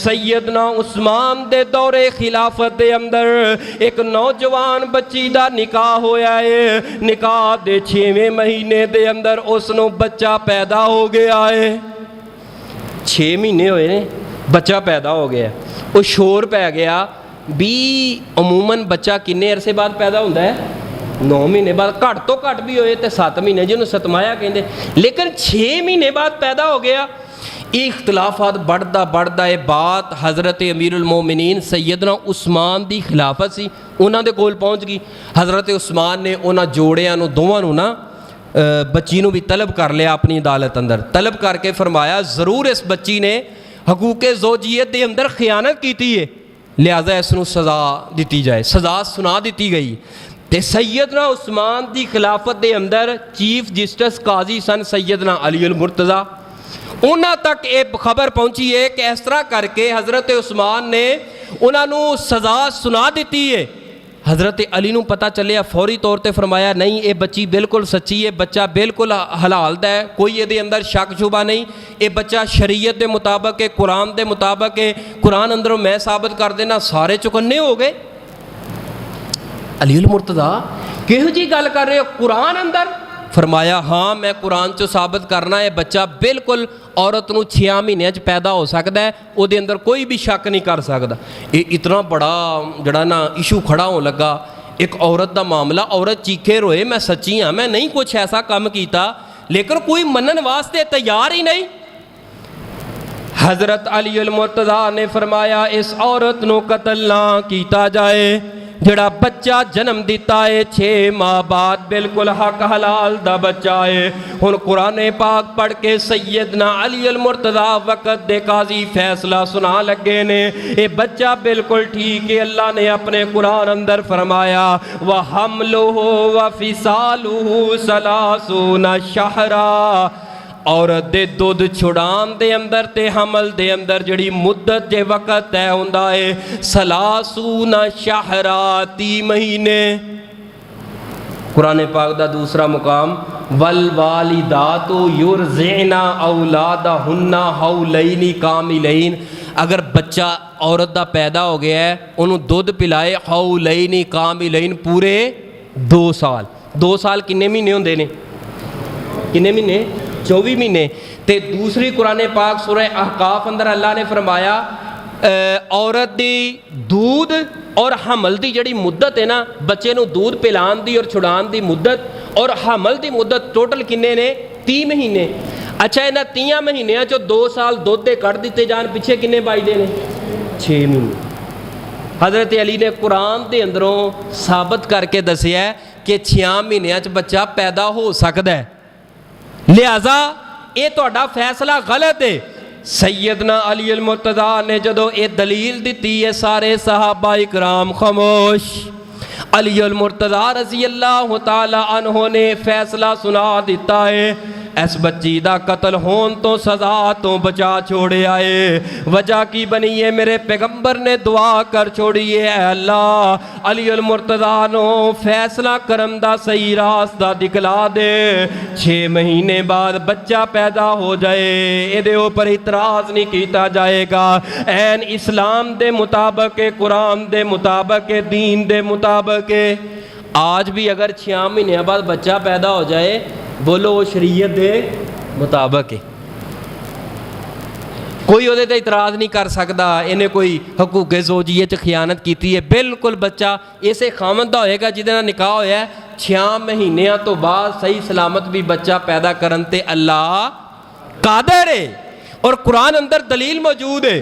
सैयदना उस्मान दे दौरे खिलाफत दे अंदर एक नौजवान बच्ची दा निकाह होया है। निकाह दे 6वें महीने दे अंदर उसनों बच्चा पैदा हो गया है। 6 महीने होए ने, बच्चा पैदा हो गया। वो शोर पै गया भी अमूमन बच्चा किन्ने अरसे बाद पैदा होंदा है? 9 महीने बाद, घट तो घट भी होए तो 7 महीने, जिन्होंने सतमाया कहते, लेकिन 6 महीने बाद पैदा हो गया। इख्तलाफात बढ़ता बढ़ता ये बात हज़रत अमीरुल मोमिनीन सैयदना उस्मान की खिलाफत सी, उन्होंने कोल पहुँच गई। हज़रत उस्मान ने उन्होंने जोड़ियां दोवां नूं ना बच्ची नूं भी तलब कर लिया अपनी अदालत अंदर। तलब करके फरमाया ज़रूर इस बच्ची ने हकूक़े ज़ौजियत के अंदर खियानत की है, लिहाजा इसनूं सज़ा दी जाए। सज़ा सुना दी गई। तो सैयदना उस्मान की खिलाफत के अंदर चीफ जस्टिस काजी सन सैयदना अली अल मुर्तज़ा, उन्हां तक ये खबर पहुँची है कि इस तरह करके हज़रत उस्मान ने उन्होंने सज़ा सुना दी है। हज़रत अली नूं पता चलिया, फौरी तौर पर फरमाया नहीं ये बच्ची बिल्कुल सच्ची है, बच्चा बिल्कुल हलाल दा है, कोई ये अंदर शक शुबा नहीं, ये बच्चा शरीयत के मुताबिक है, कुरान के मुताबिक है, कुरान अंदरों मैं साबित कर देना। सारे चुकन्ने हो गए। अली अल मुर्तज़ा किहो जी गल कर रहे हो, कुरान अंदर? फरमाया हाँ मैं कुरान चो साबित करना है, बच्चा बिल्कुल औरत नूं 6 महीनों पैदा हो सकता है, वो अंदर कोई भी शक नहीं कर सकता। ये इतना बड़ा जड़ा ना इशू खड़ा हो लगा, एक औरत का मामला, औरत चीखे रोए मैं सच्ची हाँ, मैं नहीं कुछ ऐसा काम किया, लेकिन कोई मनन वास्ते तैयार ही नहीं। हज़रत अली अल मुर्तज़ा ने फरमाया इस औरत नूं कतल ना किया जाए, जड़ा बच्चा जन्म दिता है 6 माह बाद बिल्कुल हक हलाल दा बच्चा है। हुण कुरान पाक पढ़ के सैयदना अली अल मुर्तज़ा वक़्त दे काजी फैसला सुना लगे ने, ये बच्चा बिल्कुल ठीक है। अल्लाह ने अपने कुरान अंदर फरमाया व हमलुहु व फिसालुहु सलासूना शहरा, औरत दे दुध छुड़ान दे अंदर ते हमल दे अंदर जड़ी मुद्दत जे वक़्त तय हुंदा है सलासूना शहरा, 30 महीने। कुरान पाक दा दूसरा मुकाम वल वालिदातु युरज़िना औलादहुन्ना हौलैनी कामिलैन, अगर बच्चा औरत दा पैदा हो गया है उन्होंने दुध पिलाए हौलैनी कामिलैन, पूरे 2 साल। 2 साल किन्ने महीने होंदे ने? किन्ने महीने? 24 महीने। तो दूसरी कुरान पाक सूरह अहकाफ अंदर अल्लाह ने फरमाया औरत दी दूध और हमल की जड़ी मुद्दत है ना, बच्चे नूं दूध पिलान दी और छुड़ान दी मुद्दत और हमल की मुद्दत टोटल किन्ने ने? 30 महीने। अच्छा इन्हां 30 महीनों चो 2 साल दुध दे कढ़ दिते जान, पिछे किन्ने बचदे ने? 6 महीने। हज़रत अली ने कुरान के अंदरों साबित करके दसिया कि 6 महीनों च बच्चा पैदा हो सकता है, लिहाजा ये तुहाडा फैसला गलत है। सैयदना अली अल मुर्तज़ा ने जदों ये दलील दी है सारे सहाबा इकराम खामोश। अली अल मुर्तज़ा रज़ी अल्लाह तआला अन्हो ने फैसला सुना दिता है इस बच्ची का कतल होने तो सज़ा तो बचा छोड़े आए। वजह की बनी है? मेरे पैगंबर ने दुआ कर छोड़ी है अल्लाह अली अल मुर्तज़ा नो फैसला करम दा सही रास्ता दिखला दे, 6 महीने बाद बच्चा पैदा हो जाए, ये ऊपर इतराज़ नहीं किया जाएगा। ऐन इस्लाम दे मुताबिक, कुरान दे मुताबिक, दीन दे मुताबिक। आज भी अगर 6 महीने बाद बच्चा पैदा हो जाए, बोलो वो शरीयत दे मुताबिक है, कोई वो इतराज़ नहीं कर सकता इन्हें कोई हकूक़े ज़ौजियत खियानत की है। बिल्कुल बच्चा इसे खामद दा होएगा जिहदे नाल निकाह होया है, 6 महीनों तो बाद सही सलामत भी बच्चा पैदा करन ते अल्लाह कादर है और कुरान अंदर दलील मौजूद है।